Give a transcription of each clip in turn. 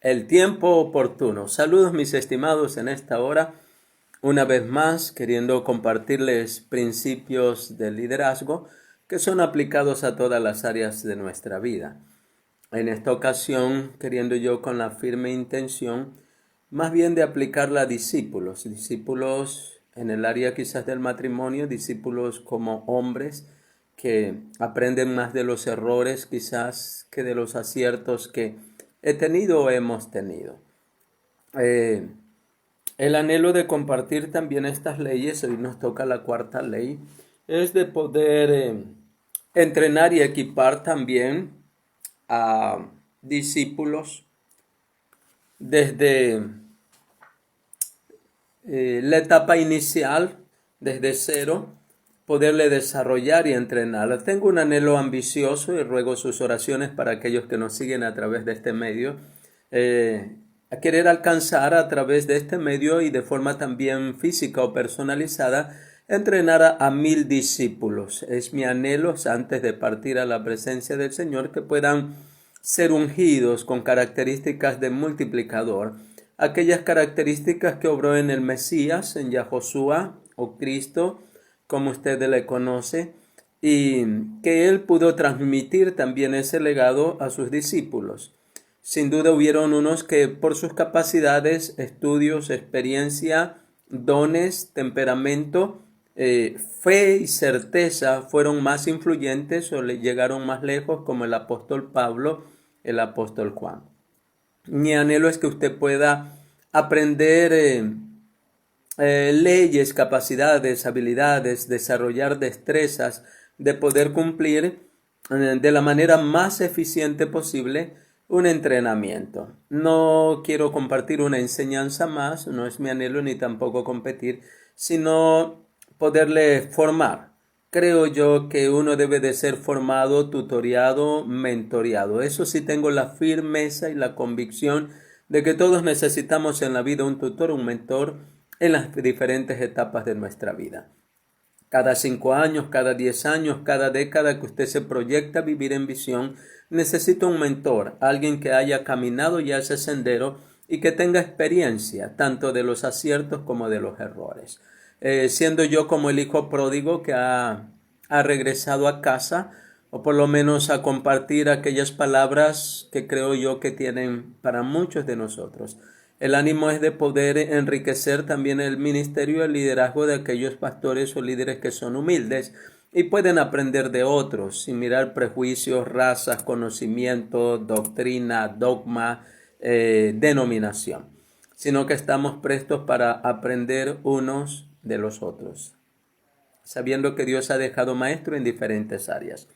El tiempo oportuno. Saludos mis estimados en esta hora. Una vez más queriendo compartirles principios de liderazgo que son aplicados a todas las áreas de nuestra vida. En esta ocasión queriendo yo con la firme intención más bien de aplicarla a discípulos. Discípulos en el área quizás del matrimonio, discípulos como hombres que aprenden más de los errores quizás que de los aciertos que he tenido o hemos tenido. Eh, el anhelo de compartir también estas leyes, hoy nos toca la cuarta ley, es de poder entrenar y equipar también a discípulos desde la etapa inicial, desde cero, poderle desarrollar y entrenar. Tengo un anhelo ambicioso y ruego sus oraciones para aquellos que nos siguen a través de este medio, a querer alcanzar a través de este medio y de forma también física o personalizada, entrenar a 1000 discípulos. Es mi anhelo antes de partir a la presencia del Señor que puedan ser ungidos con características de multiplicador, aquellas características que obró en el Mesías, en Yahoshua o Cristo, como usted le conoce, y que él pudo transmitir también ese legado a sus discípulos. Sin duda hubieron unos que por sus capacidades, estudios, experiencia, dones, temperamento, fe y certeza fueron más influyentes o le llegaron más lejos, como el apóstol Pablo, el apóstol Juan. Mi anhelo es que usted pueda aprender leyes, capacidades, habilidades, desarrollar destrezas, de poder cumplir de la manera más eficiente posible un entrenamiento. No quiero compartir una enseñanza más, no es mi anhelo ni tampoco competir, sino poderle formar. Creo yo que uno debe de ser formado, tutoriado, mentoreado. Eso sí tengo la firmeza y la convicción de que todos necesitamos en la vida un tutor, un mentor en las diferentes etapas de nuestra vida. Cada 5 años, cada 10 años, cada década que usted se proyecta a vivir en visión, necesita un mentor, alguien que haya caminado ya ese sendero y que tenga experiencia tanto de los aciertos como de los errores. Siendo yo como el hijo pródigo que ha regresado a casa, o por lo menos a compartir aquellas palabras que creo yo que tienen para muchos de nosotros. El ánimo es de poder enriquecer también el ministerio y el liderazgo de aquellos pastores o líderes que son humildes y pueden aprender de otros sin mirar prejuicios, razas, conocimiento, doctrina, dogma, denominación, sino que estamos prestos para aprender unos de los otros, sabiendo que Dios ha dejado maestro en diferentes áreas.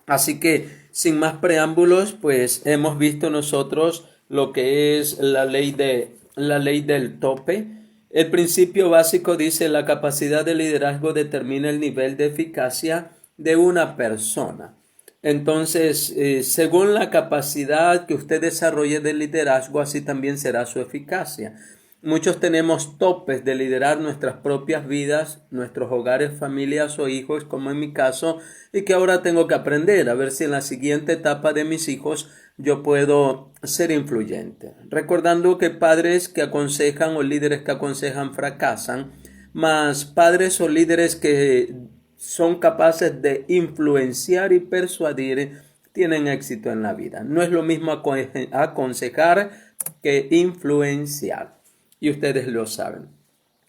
Así que, sin más preámbulos, pues hemos visto nosotros lo que es la ley del tope. El principio básico dice: la capacidad de liderazgo determina el nivel de eficacia de una persona. Entonces, según la capacidad que usted desarrolle de liderazgo, así también será su eficacia. Muchos tenemos topes de liderar nuestras propias vidas, nuestros hogares, familias o hijos, como en mi caso, y que ahora tengo que aprender a ver si en la siguiente etapa de mis hijos yo puedo ser influyente. Recordando que padres que aconsejan o líderes que aconsejan fracasan, más padres o líderes que son capaces de influenciar y persuadir tienen éxito en la vida. No es lo mismo aconsejar que influenciar. Y ustedes lo saben.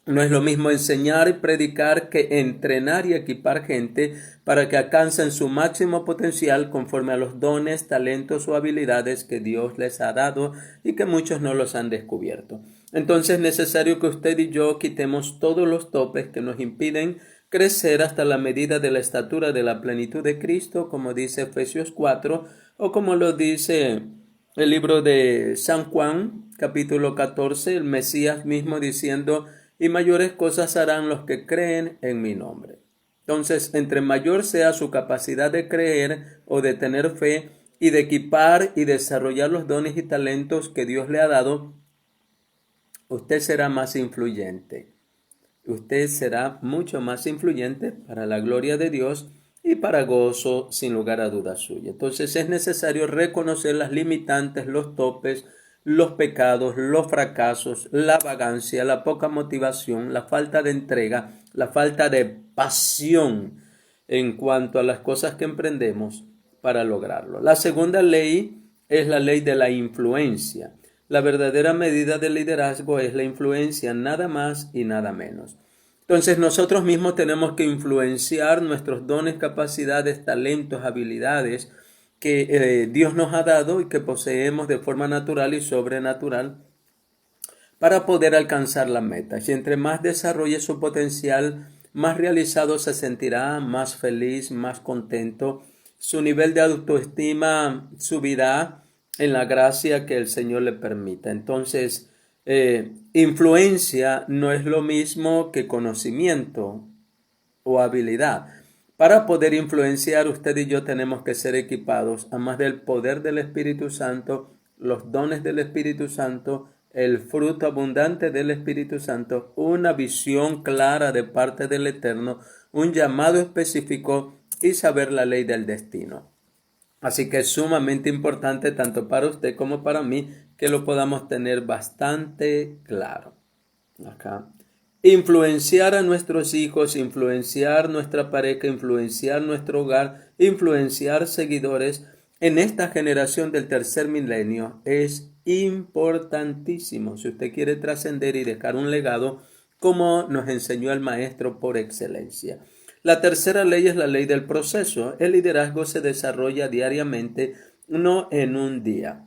No es lo mismo enseñar y predicar que entrenar y equipar gente para que alcancen su máximo potencial conforme a los dones, talentos o habilidades que Dios les ha dado y que muchos no los han descubierto. Entonces es necesario que usted y yo quitemos todos los topes que nos impiden crecer hasta la medida de la estatura de la plenitud de Cristo, como dice Efesios 4, o como lo dice el libro de San Juan, capítulo 14, el Mesías mismo diciendo: y mayores cosas harán los que creen en mi nombre. Entonces, entre mayor sea su capacidad de creer o de tener fe y de equipar y desarrollar los dones y talentos que Dios le ha dado, usted será más influyente. Usted será mucho más influyente para la gloria de Dios y para gozo sin lugar a dudas suya. Entonces es necesario reconocer las limitantes, los topes, los pecados, los fracasos, la vagancia, la poca motivación, la falta de entrega, la falta de pasión en cuanto a las cosas que emprendemos para lograrlo. La segunda ley es la ley de la influencia. La verdadera medida del liderazgo es la influencia, nada más y nada menos. Entonces nosotros mismos tenemos que influenciar nuestros dones, capacidades, talentos, habilidades que Dios nos ha dado y que poseemos de forma natural y sobrenatural para poder alcanzar las metas. Y entre más desarrolle su potencial, más realizado se sentirá, más feliz, más contento. Su nivel de autoestima subirá en la gracia que el Señor le permita. Entonces, influencia no es lo mismo que conocimiento o habilidad. Para poder influenciar, usted y yo tenemos que ser equipados, además del poder del Espíritu Santo, los dones del Espíritu Santo, el fruto abundante del Espíritu Santo, una visión clara de parte del Eterno, un llamado específico y saber la ley del destino. Así que es sumamente importante tanto para usted como para mí que lo podamos tener bastante claro. Acá. Influenciar a nuestros hijos, influenciar nuestra pareja, influenciar nuestro hogar, influenciar seguidores en esta generación del tercer milenio es importantísimo. Si usted quiere trascender y dejar un legado, como nos enseñó el maestro por excelencia. La tercera ley es la ley del proceso. El liderazgo se desarrolla diariamente, no en un día.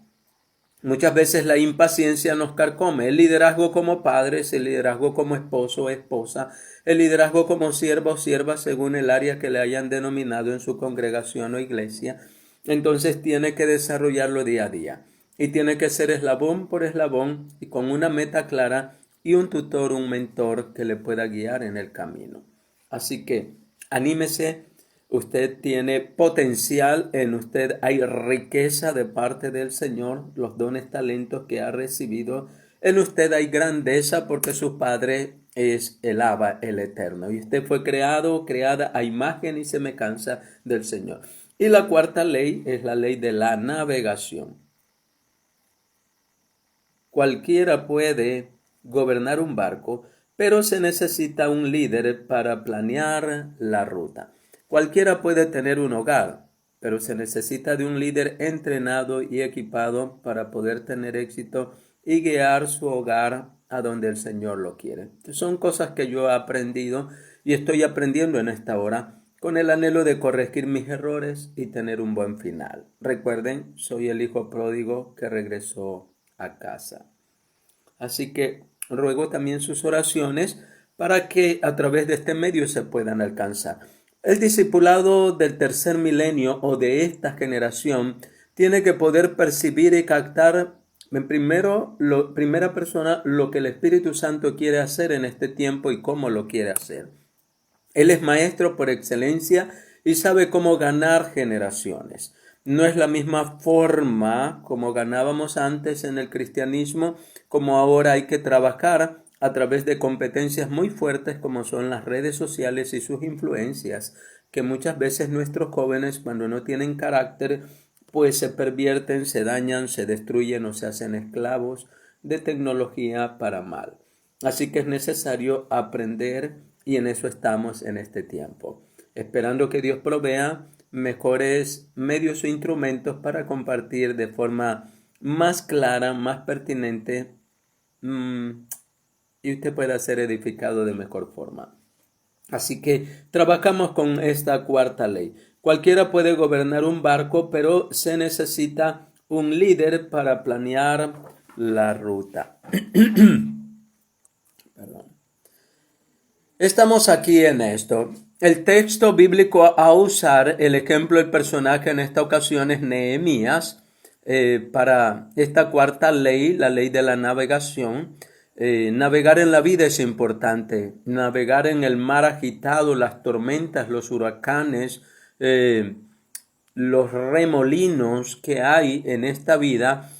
Muchas veces la impaciencia nos carcome. El liderazgo como padres, el liderazgo como esposo o esposa, el liderazgo como siervo o sierva según el área que le hayan denominado en su congregación o iglesia. Entonces tiene que desarrollarlo día a día. Y tiene que ser eslabón por eslabón y con una meta clara y un tutor, un mentor que le pueda guiar en el camino. Así que anímese. Usted tiene potencial en usted, hay riqueza de parte del Señor, los dones, talentos que ha recibido. En usted hay grandeza porque su Padre es el Abba, el Eterno. Y usted fue creada a imagen y semejanza del Señor. Y la cuarta ley es la ley de la navegación. Cualquiera puede gobernar un barco, pero se necesita un líder para planear la ruta. Cualquiera puede tener un hogar, pero se necesita de un líder entrenado y equipado para poder tener éxito y guiar su hogar a donde el Señor lo quiere. Son cosas que yo he aprendido y estoy aprendiendo en esta hora con el anhelo de corregir mis errores y tener un buen final. Recuerden, soy el hijo pródigo que regresó a casa. Así que ruego también sus oraciones para que a través de este medio se puedan alcanzar. El discipulado del tercer milenio o de esta generación tiene que poder percibir y captar en primera persona lo que el Espíritu Santo quiere hacer en este tiempo y cómo lo quiere hacer. Él es maestro por excelencia y sabe cómo ganar generaciones. No es la misma forma como ganábamos antes en el cristianismo, como ahora hay que trabajar a través de competencias muy fuertes como son las redes sociales y sus influencias, que muchas veces nuestros jóvenes cuando no tienen carácter, pues se pervierten, se dañan, se destruyen o se hacen esclavos de tecnología para mal. Así que es necesario aprender y en eso estamos en este tiempo, esperando que Dios provea mejores medios o instrumentos para compartir de forma más clara, más pertinente y usted pueda ser edificado de mejor forma. Así que trabajamos con esta cuarta ley. Cualquiera puede gobernar un barco, pero se necesita un líder para planear la ruta. Perdón. Estamos aquí en esto. El texto bíblico a usar, el ejemplo del personaje en esta ocasión es Nehemías, para esta cuarta ley, la ley de la navegación. Navegar en la vida es importante. Navegar en el mar agitado, las tormentas, los huracanes, los remolinos que hay en esta vida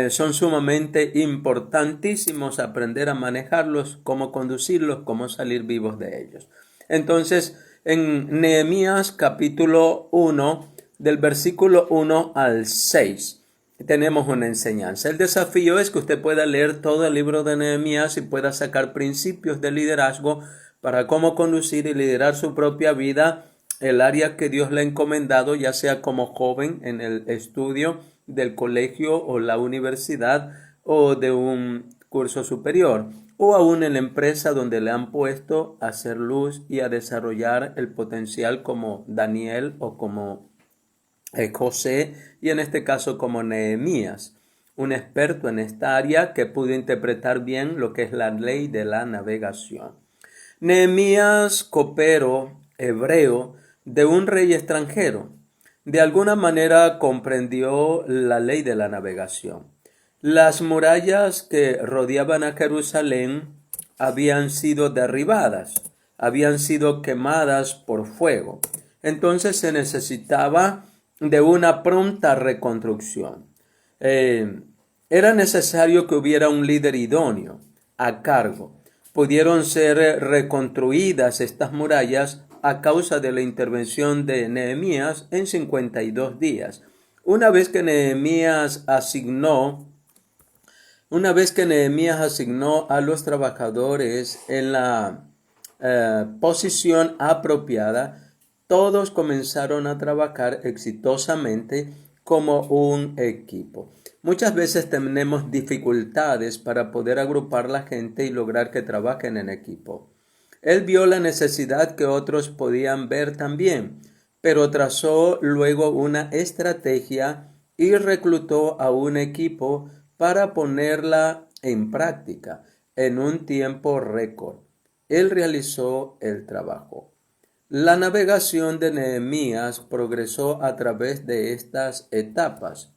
son sumamente importantísimos. Aprender a manejarlos, cómo conducirlos, cómo salir vivos de ellos. Entonces, en Nehemías capítulo 1, del versículo 1 al 6, tenemos una enseñanza. El desafío es que usted pueda leer todo el libro de Nehemías y pueda sacar principios de liderazgo para cómo conducir y liderar su propia vida, el área que Dios le ha encomendado, ya sea como joven en el estudio del colegio o la universidad o de un curso superior, o aún en la empresa donde le han puesto a hacer luz y a desarrollar el potencial como Daniel o como José, y en este caso como Nehemías, un experto en esta área que pudo interpretar bien lo que es la ley de la navegación. Nehemías, copero hebreo de un rey extranjero, de alguna manera comprendió la ley de la navegación. Las murallas que rodeaban a Jerusalén habían sido derribadas, habían sido quemadas por fuego. Entonces se necesitaba de una pronta reconstrucción. Era necesario que hubiera un líder idóneo a cargo. Pudieron ser reconstruidas estas murallas a causa de la intervención de Nehemías en 52 días. Una vez que Nehemías asignó a los trabajadores en la posición apropiada, todos comenzaron a trabajar exitosamente como un equipo. Muchas veces tenemos dificultades para poder agrupar la gente y lograr que trabajen en equipo. Él vio la necesidad que otros podían ver también, pero trazó luego una estrategia y reclutó a un equipo para ponerla en práctica en un tiempo récord. Él realizó el trabajo. La navegación de Nehemías progresó a través de estas etapas.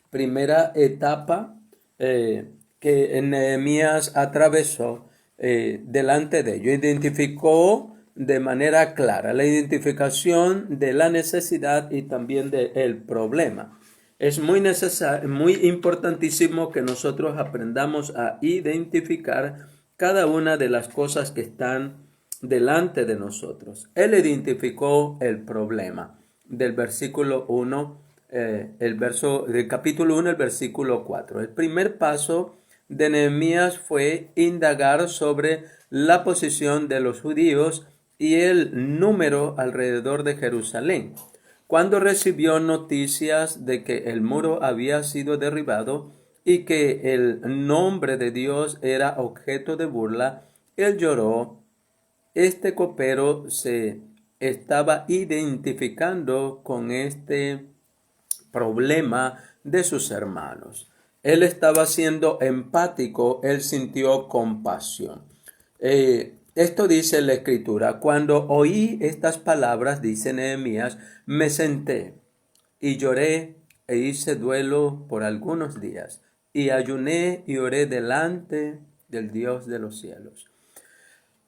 Primera etapa que Nehemías atravesó delante de ello. Identificó de manera clara la identificación de la necesidad y también del problema. Es muy necesario, muy importantísimo que nosotros aprendamos a identificar cada una de las cosas que están delante de nosotros. Él identificó el problema del versículo 1, del capítulo 1, el versículo 4. El primer paso de Nehemías fue indagar sobre la posición de los judíos y el número alrededor de Jerusalén. Cuando recibió noticias de que el muro había sido derribado y que el nombre de Dios era objeto de burla, él lloró. Este copero se estaba identificando con este problema de sus hermanos. Él estaba siendo empático, él sintió compasión. Esto dice la escritura: cuando oí estas palabras, dice Nehemías, me senté y lloré e hice duelo por algunos días, y ayuné y oré delante del Dios de los cielos.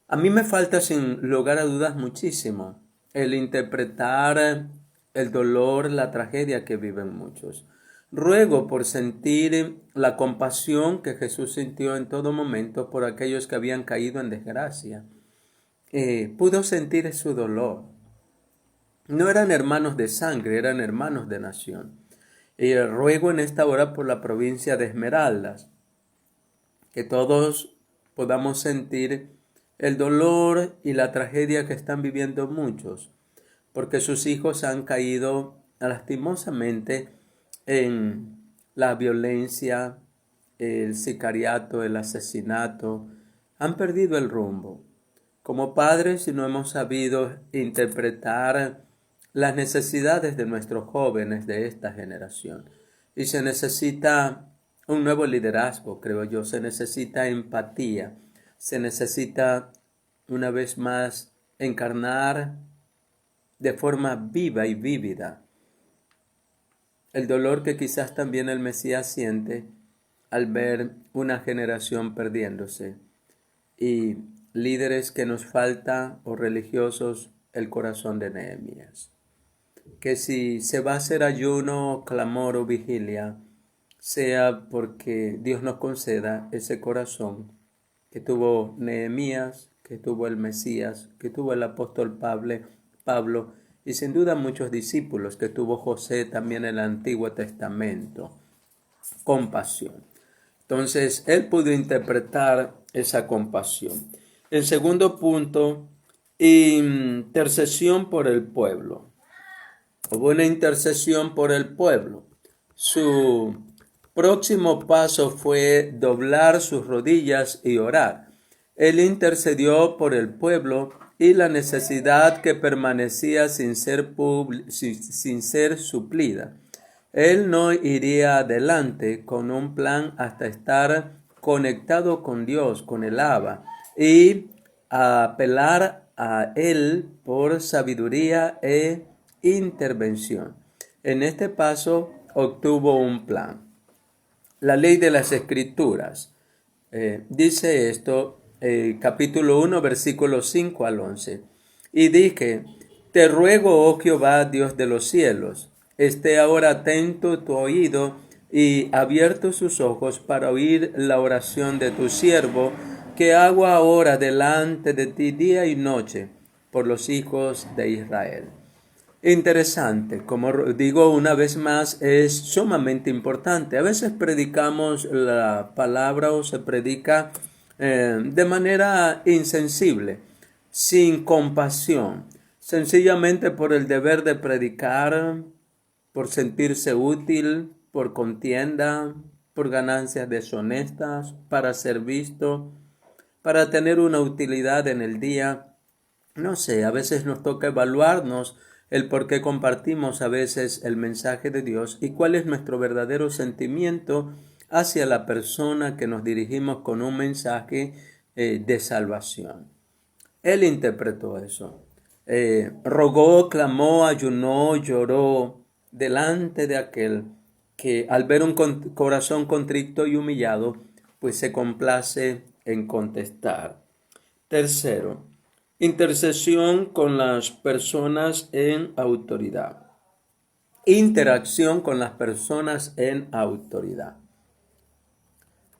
A mí me falta sin lugar a dudas muchísimo el interpretar el dolor, la tragedia que viven muchos. Ruego por sentir la compasión que Jesús sintió en todo momento por aquellos que habían caído en desgracia. Pudo sentir su dolor. No eran hermanos de sangre, eran hermanos de nación. Y ruego en esta hora por la provincia de Esmeraldas, que todos podamos sentir el dolor y la tragedia que están viviendo muchos, porque sus hijos han caído lastimosamente en la violencia, el sicariato, el asesinato, han perdido el rumbo. Como padres, si no hemos sabido interpretar las necesidades de nuestros jóvenes de esta generación, y se necesita un nuevo liderazgo, creo yo, se necesita empatía, se necesita una vez más encarnar de forma viva y vívida el dolor que quizás también el Mesías siente al ver una generación perdiéndose y líderes que nos falta o religiosos el corazón de Nehemías. Que si se va a hacer ayuno, clamor o vigilia, sea porque Dios nos conceda ese corazón que tuvo Nehemías, que tuvo el Mesías, que tuvo el apóstol Pablo, y sin duda muchos discípulos que tuvo José también en el Antiguo Testamento. Compasión. Entonces, él pudo interpretar esa compasión. El segundo punto, intercesión por el pueblo. Hubo una intercesión por el pueblo. Su próximo paso fue doblar sus rodillas y orar. Él intercedió por el pueblo y la necesidad que permanecía sin ser suplida. Él no iría adelante con un plan hasta estar conectado con Dios, con el Abba, y apelar a Él por sabiduría e intervención. En este paso obtuvo un plan. La ley de las Escrituras. Dice esto, capítulo 1, versículos 5 al 11. Y dije, te ruego, oh Jehová, Dios de los cielos, esté ahora atento tu oído y abiertos sus ojos para oír la oración de tu siervo, que hago ahora delante de ti día y noche por los hijos de Israel. Interesante, como digo una vez más, es sumamente importante. A veces predicamos la palabra o se predica de manera insensible, sin compasión, sencillamente por el deber de predicar, por sentirse útil, por contienda, por ganancias deshonestas, para ser visto, para tener una utilidad en el día. No sé, a veces nos toca evaluarnos el por qué compartimos a veces el mensaje de Dios y cuál es nuestro verdadero sentimiento hacia la persona que nos dirigimos con un mensaje de salvación. Él interpretó eso. Rogó, clamó, ayunó, lloró delante de aquel que al ver un corazón contrito y humillado, pues se complace en contestar. Tercero, intercesión con las personas en autoridad. Interacción con las personas en autoridad.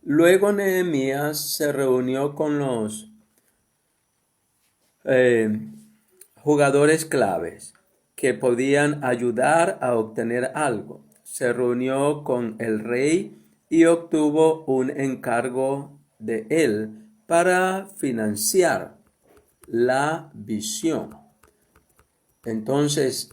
Luego Nehemías se reunió con los jugadores claves que podían ayudar a obtener algo. Se reunió con el rey y obtuvo un encargo de él para financiar la visión. Entonces,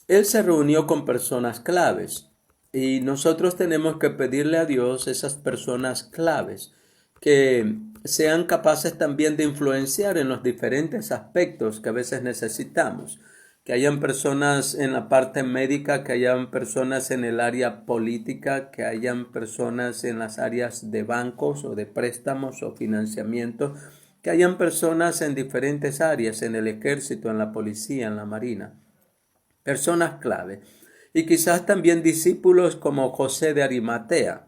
él se reunió con personas claves y nosotros tenemos que pedirle a Dios esas personas claves que sean capaces también de influenciar en los diferentes aspectos que a veces necesitamos. Que hayan personas en la parte médica, que hayan personas en el área política, que hayan personas en las áreas de bancos o de préstamos o financiamiento, que hayan personas en diferentes áreas, en el ejército, en la policía, en la marina. Personas clave. Y quizás también discípulos como José de Arimatea.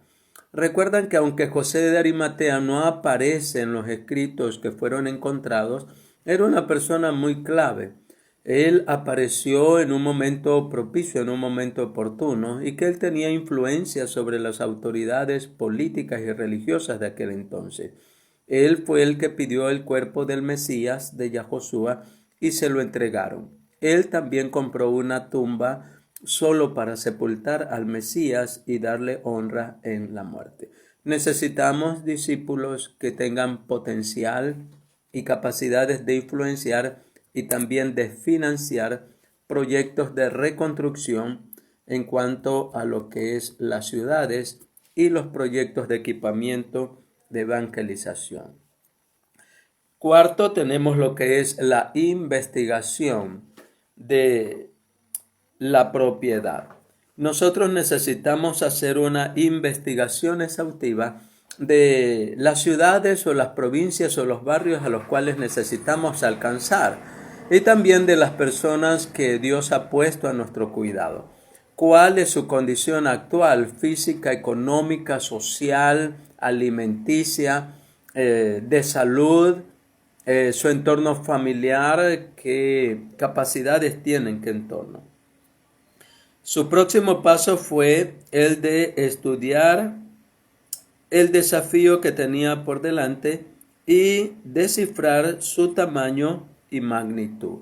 Recuerdan que aunque José de Arimatea no aparece en los escritos que fueron encontrados, era una persona muy clave. Él apareció en un momento propicio, en un momento oportuno, y que él tenía influencia sobre las autoridades políticas y religiosas de aquel entonces. Él fue el que pidió el cuerpo del Mesías de Yahoshua y se lo entregaron. Él también compró una tumba solo para sepultar al Mesías y darle honra en la muerte. Necesitamos discípulos que tengan potencial y capacidades de influenciar y también de financiar proyectos de reconstrucción en cuanto a lo que es las ciudades y los proyectos de equipamiento de evangelización. Cuarto, tenemos lo que es la investigación de la propiedad. Nosotros necesitamos hacer una investigación exhaustiva de las ciudades o las provincias o los barrios a los cuales necesitamos alcanzar y también de las personas que Dios ha puesto a nuestro cuidado. ¿Cuál es su condición actual, física, económica, social, alimenticia, de salud, su entorno familiar? ¿Qué capacidades tienen? ¿Qué entorno? Su próximo paso fue el de estudiar el desafío que tenía por delante y descifrar su tamaño y magnitud.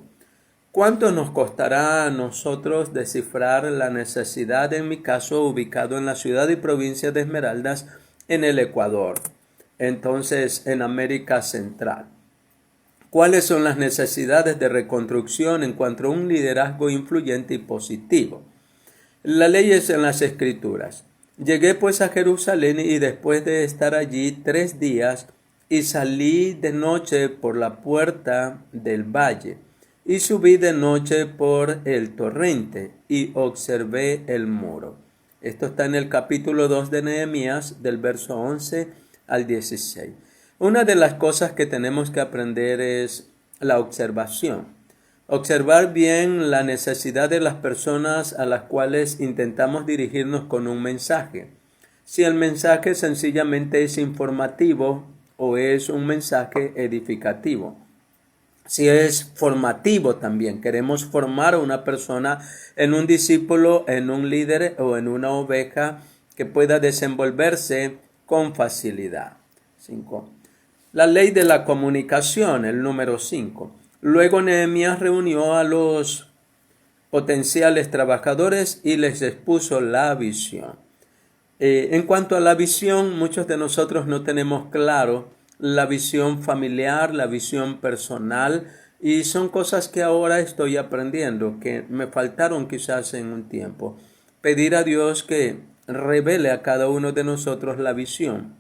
¿Cuánto nos costará a nosotros descifrar la necesidad, en mi caso, ubicado en la ciudad y provincia de Esmeraldas, en el Ecuador, entonces en América Central? ¿Cuáles son las necesidades de reconstrucción en cuanto a un liderazgo influyente y positivo? La ley es en las Escrituras. Llegué pues a Jerusalén y después de estar allí 3 días, y salí de noche por la puerta del valle, y subí de noche por el torrente, y observé el muro. Esto está en el capítulo 2 de Nehemías, del verso 11 al 16. Una de las cosas que tenemos que aprender es la observación. Observar bien la necesidad de las personas a las cuales intentamos dirigirnos con un mensaje. Si el mensaje sencillamente es informativo o es un mensaje edificativo. Si es formativo también, queremos formar a una persona en un discípulo, en un líder o en una oveja que pueda desenvolverse con facilidad. 5. La ley de la comunicación, el número 5. Luego Nehemías reunió a los potenciales trabajadores y les expuso la visión. En cuanto a la visión, muchos de nosotros no tenemos claro la visión familiar, la visión personal, y son cosas que ahora estoy aprendiendo, que me faltaron quizás en un tiempo. Pedir a Dios que revele a cada uno de nosotros la visión,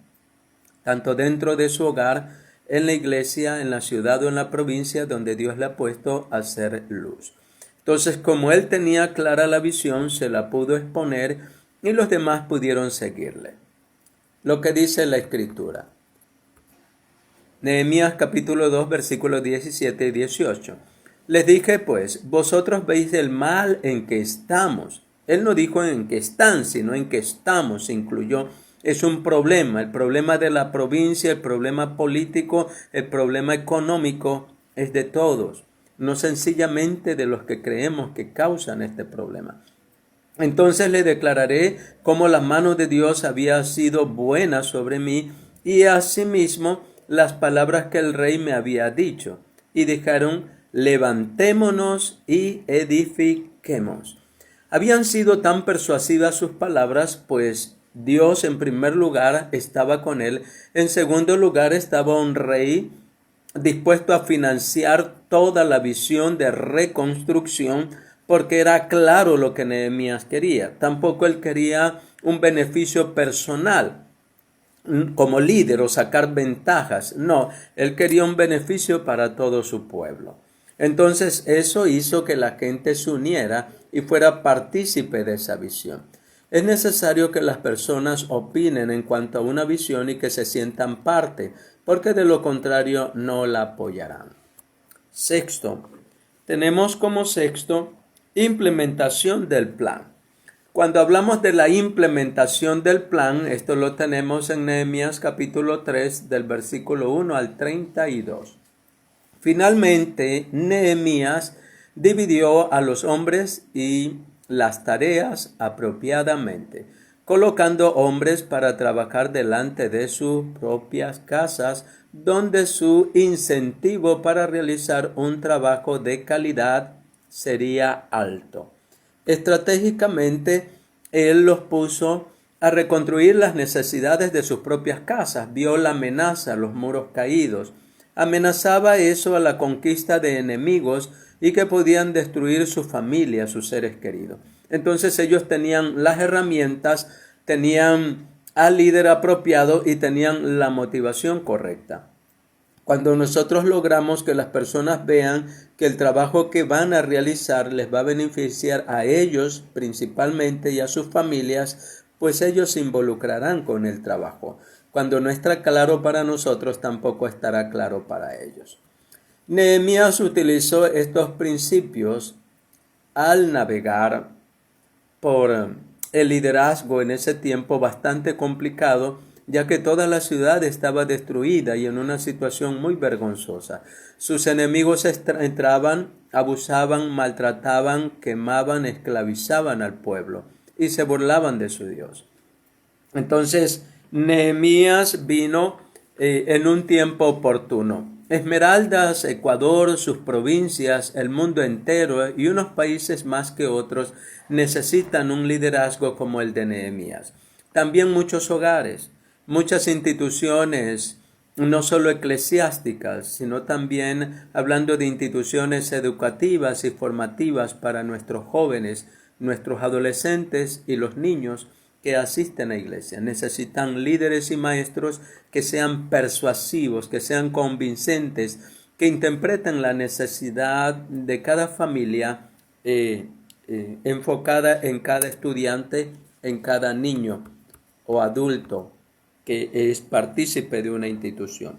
tanto dentro de su hogar, en la iglesia, en la ciudad o en la provincia donde Dios le ha puesto a hacer luz. Entonces, como él tenía clara la visión, se la pudo exponer y los demás pudieron seguirle. Lo que dice la Escritura. Nehemías capítulo 2, versículos 17 y 18. Les dije pues, vosotros veis el mal en que estamos. Él no dijo en que están, sino en que estamos, se incluyó. Es un problema, el problema de la provincia, el problema político, el problema económico es de todos, no sencillamente de los que creemos que causan este problema. Entonces le declararé cómo la mano de Dios había sido buena sobre mí y asimismo las palabras que el rey me había dicho. Y dijeron, levantémonos y edifiquemos. Habían sido tan persuasivas sus palabras, pues Dios en primer lugar estaba con él. En segundo lugar estaba un rey dispuesto a financiar toda la visión de reconstrucción, porque era claro lo que Nehemías quería. Tampoco él quería un beneficio personal como líder o sacar ventajas. No, él quería un beneficio para todo su pueblo. Entonces eso hizo que la gente se uniera y fuera partícipe de esa visión. Es necesario que las personas opinen en cuanto a una visión y que se sientan parte, porque de lo contrario no la apoyarán. Sexto, tenemos como sexto implementación del plan. Cuando hablamos de la implementación del plan, esto lo tenemos en Nehemías capítulo 3 del versículo 1 al 32. Finalmente, Nehemías dividió a los hombres y las tareas apropiadamente, colocando hombres para trabajar delante de sus propias casas, donde su incentivo para realizar un trabajo de calidad sería alto. Estratégicamente, él los puso a reconstruir las necesidades de sus propias casas. Vio la amenaza, los muros caídos. Amenazaba eso a la conquista de enemigos y que podían destruir su familia, sus seres queridos. Entonces ellos tenían las herramientas, tenían al líder apropiado y tenían la motivación correcta. Cuando nosotros logramos que las personas vean que el trabajo que van a realizar les va a beneficiar a ellos principalmente y a sus familias, pues ellos se involucrarán con el trabajo. Cuando no está claro para nosotros, tampoco estará claro para ellos. Nehemías utilizó estos principios al navegar por el liderazgo en ese tiempo bastante complicado, ya que toda la ciudad estaba destruida y en una situación muy vergonzosa. Sus enemigos entraban, abusaban, maltrataban, quemaban, esclavizaban al pueblo y se burlaban de su Dios. Entonces, Nehemías vino en un tiempo oportuno. Esmeraldas, Ecuador, sus provincias, el mundo entero y unos países más que otros necesitan un liderazgo como el de Nehemías. También muchos hogares, muchas instituciones, no solo eclesiásticas, sino también hablando de instituciones educativas y formativas para nuestros jóvenes, nuestros adolescentes y los niños que asisten a iglesia. Necesitan líderes y maestros que sean persuasivos, que sean convincentes, que interpreten la necesidad de cada familia enfocada en cada estudiante, en cada niño o adulto que es partícipe de una institución.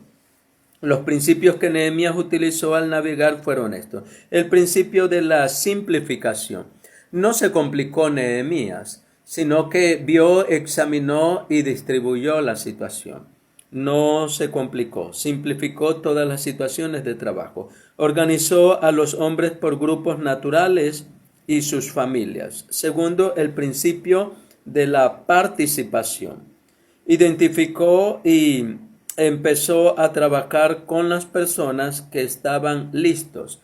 Los principios que Nehemías utilizó al navegar fueron estos. El principio de la simplificación. No se complicó Nehemías, sino que vio, examinó y distribuyó la situación. No se complicó, simplificó todas las situaciones de trabajo. Organizó a los hombres por grupos naturales y sus familias. Segundo, el principio de la participación. Identificó y empezó a trabajar con las personas que estaban listos.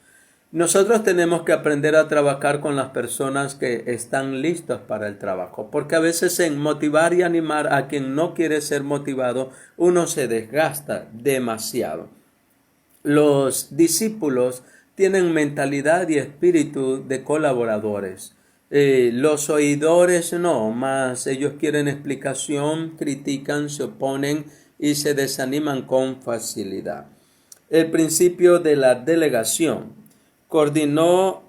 Nosotros tenemos que aprender a trabajar con las personas que están listos para el trabajo, porque a veces en motivar y animar a quien no quiere ser motivado, uno se desgasta demasiado. Los discípulos tienen mentalidad y espíritu de colaboradores. Los oidores no, más ellos quieren explicación, critican, se oponen y se desaniman con facilidad. El principio de la delegación. Coordinó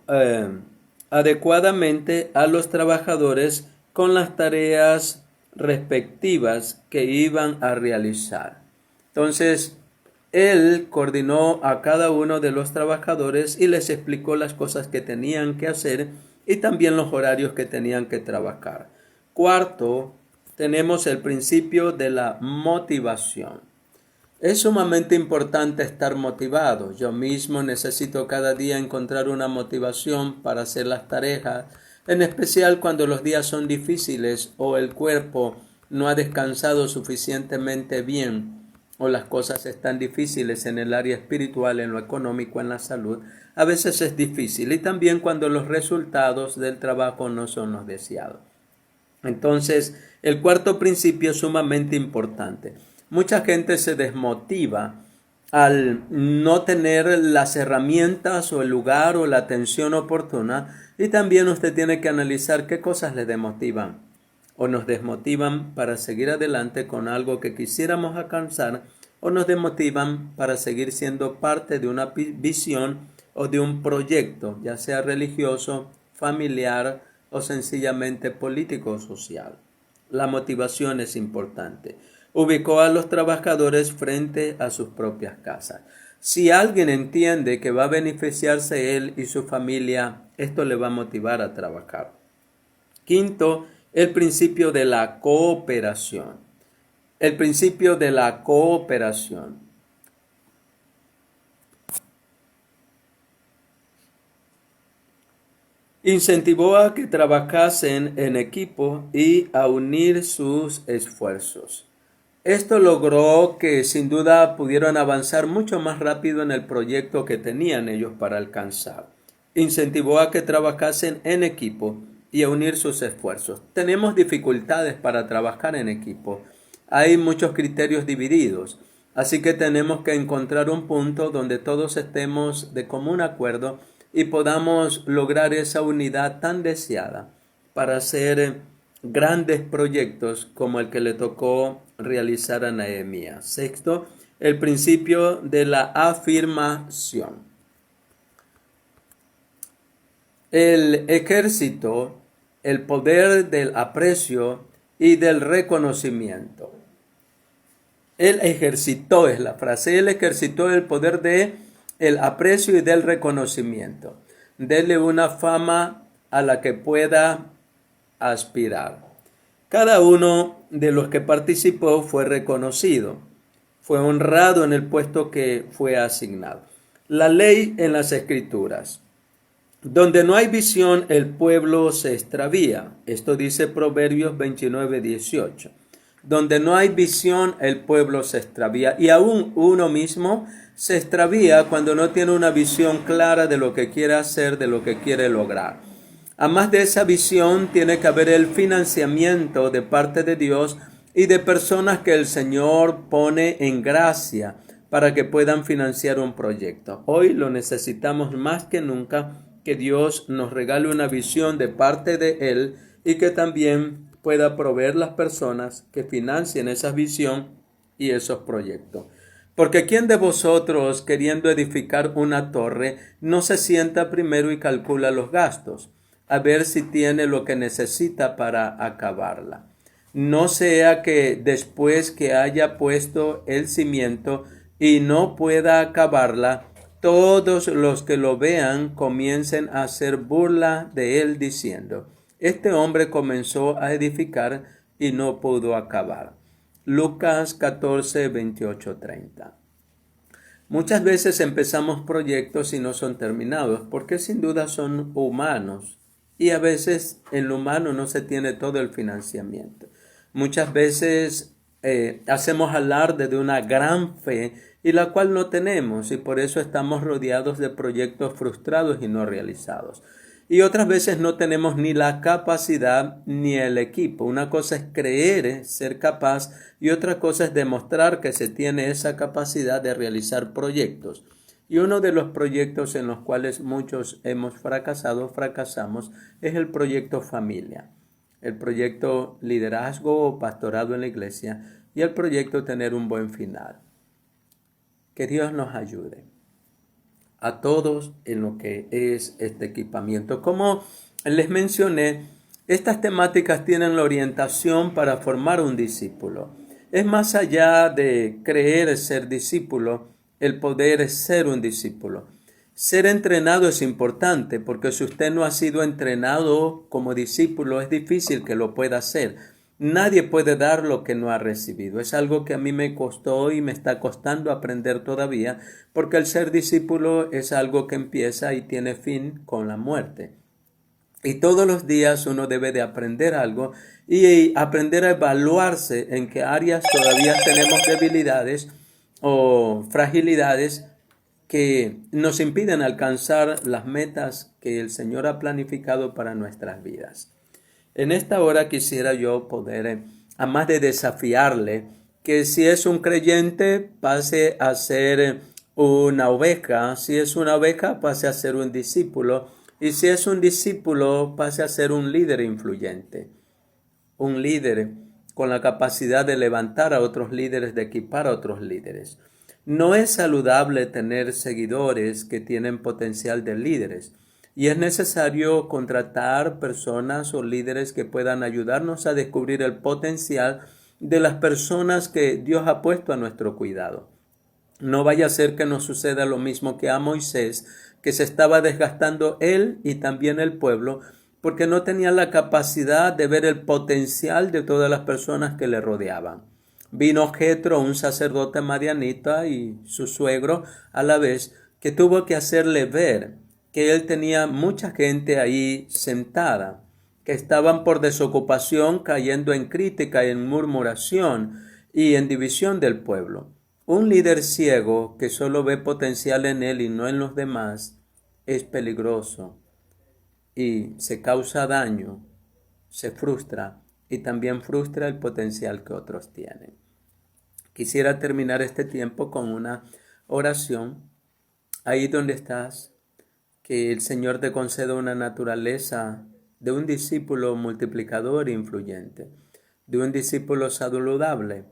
adecuadamente a los trabajadores con las tareas respectivas que iban a realizar. Entonces, él coordinó a cada uno de los trabajadores y les explicó las cosas que tenían que hacer y también los horarios que tenían que trabajar. Cuarto, tenemos el principio de la motivación. Es sumamente importante estar motivado. Yo mismo necesito cada día encontrar una motivación para hacer las tareas, en especial cuando los días son difíciles o el cuerpo no ha descansado suficientemente bien o las cosas están difíciles en el área espiritual, en lo económico, en la salud. A veces es difícil y también cuando los resultados del trabajo no son los deseados. Entonces, el cuarto principio es sumamente importante. Mucha gente se desmotiva al no tener las herramientas o el lugar o la atención oportuna y también usted tiene que analizar qué cosas le demotivan o nos desmotivan para seguir adelante con algo que quisiéramos alcanzar o nos desmotivan para seguir siendo parte de una visión o de un proyecto, ya sea religioso, familiar o sencillamente político o social. La motivación es importante. Ubicó a los trabajadores frente a sus propias casas. Si alguien entiende que va a beneficiarse él y su familia, esto le va a motivar a trabajar. Quinto, el principio de la cooperación. El principio de la cooperación. Incentivó a que trabajasen en equipo y a unir sus esfuerzos. Esto logró que sin duda pudieran avanzar mucho más rápido en el proyecto que tenían ellos para alcanzar. Incentivó a que trabajasen en equipo y a unir sus esfuerzos. Tenemos dificultades para trabajar en equipo. Hay muchos criterios divididos, así que tenemos que encontrar un punto donde todos estemos de común acuerdo y podamos lograr esa unidad tan deseada para hacer grandes proyectos como el que le tocó realizar a Nehemías. Sexto, el principio de la afirmación. El ejército, el poder del aprecio y del reconocimiento. Él ejercitó, es la frase, él ejercitó el poder de el aprecio y del reconocimiento. Dele una fama a la que pueda aspirar. Cada uno de los que participó fue reconocido, fue honrado en el puesto que fue asignado. La ley en las Escrituras. Donde no hay visión, el pueblo se extravía. Esto dice Proverbios 29:18. Donde no hay visión, el pueblo se extravía. Y aún uno mismo se extravía cuando no tiene una visión clara de lo que quiere hacer, de lo que quiere lograr. Además de esa visión, tiene que haber el financiamiento de parte de Dios y de personas que el Señor pone en gracia para que puedan financiar un proyecto. Hoy lo necesitamos más que nunca, que Dios nos regale una visión de parte de Él y que también pueda proveer las personas que financien esa visión y esos proyectos. Porque ¿quién de vosotros, queriendo edificar una torre, no se sienta primero y calcula los gastos, a ver si tiene lo que necesita para acabarla? No sea que después que haya puesto el cimiento y no pueda acabarla, todos los que lo vean comiencen a hacer burla de él diciendo: este hombre comenzó a edificar y no pudo acabar. Lucas 14, 28, 30. Muchas veces empezamos proyectos y no son terminados porque sin duda son humanos y a veces en lo humano no se tiene todo el financiamiento. Muchas veces hacemos alarde de una gran fe y la cual no tenemos y por eso estamos rodeados de proyectos frustrados y no realizados. Y otras veces no tenemos ni la capacidad ni el equipo. Una cosa es creer, ser capaz, y otra cosa es demostrar que se tiene esa capacidad de realizar proyectos. Y uno de los proyectos en los cuales muchos fracasamos, es el proyecto familia, el proyecto liderazgo o pastorado en la iglesia y el proyecto tener un buen final. Que Dios nos ayude a todos en lo que es este equipamiento. Como les mencioné, estas temáticas tienen la orientación para formar un discípulo. Es más allá de creer ser discípulo, el poder ser un discípulo. Ser entrenado es importante porque si usted no ha sido entrenado como discípulo, es difícil que lo pueda hacer. Nadie puede dar lo que no ha recibido. Es algo que a mí me costó y me está costando aprender todavía, porque el ser discípulo es algo que empieza y tiene fin con la muerte. Y todos los días uno debe de aprender algo y aprender a evaluarse en qué áreas todavía tenemos debilidades o fragilidades que nos impiden alcanzar las metas que el Señor ha planificado para nuestras vidas. En esta hora quisiera yo poder, a más de desafiarle, que si es un creyente pase a ser una oveja, si es una oveja pase a ser un discípulo, y si es un discípulo pase a ser un líder influyente, un líder con la capacidad de levantar a otros líderes, de equipar a otros líderes. No es saludable tener seguidores que tienen potencial de líderes. Y es necesario contratar personas o líderes que puedan ayudarnos a descubrir el potencial de las personas que Dios ha puesto a nuestro cuidado. No vaya a ser que nos suceda lo mismo que a Moisés, que se estaba desgastando él y también el pueblo, porque no tenía la capacidad de ver el potencial de todas las personas que le rodeaban. Vino Jetro, un sacerdote madianita, y su suegro a la vez, que tuvo que hacerle ver que él tenía mucha gente ahí sentada, que estaban por desocupación cayendo en crítica, en murmuración y en división del pueblo. Un líder ciego que solo ve potencial en él y no en los demás es peligroso y se causa daño, se frustra y también frustra el potencial que otros tienen. Quisiera terminar este tiempo con una oración. Ahí donde estás, que el Señor te conceda una naturaleza de un discípulo multiplicador e influyente, de un discípulo saludable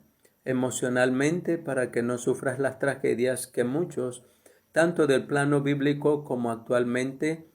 emocionalmente, para que no sufras las tragedias que muchos, tanto del plano bíblico como actualmente,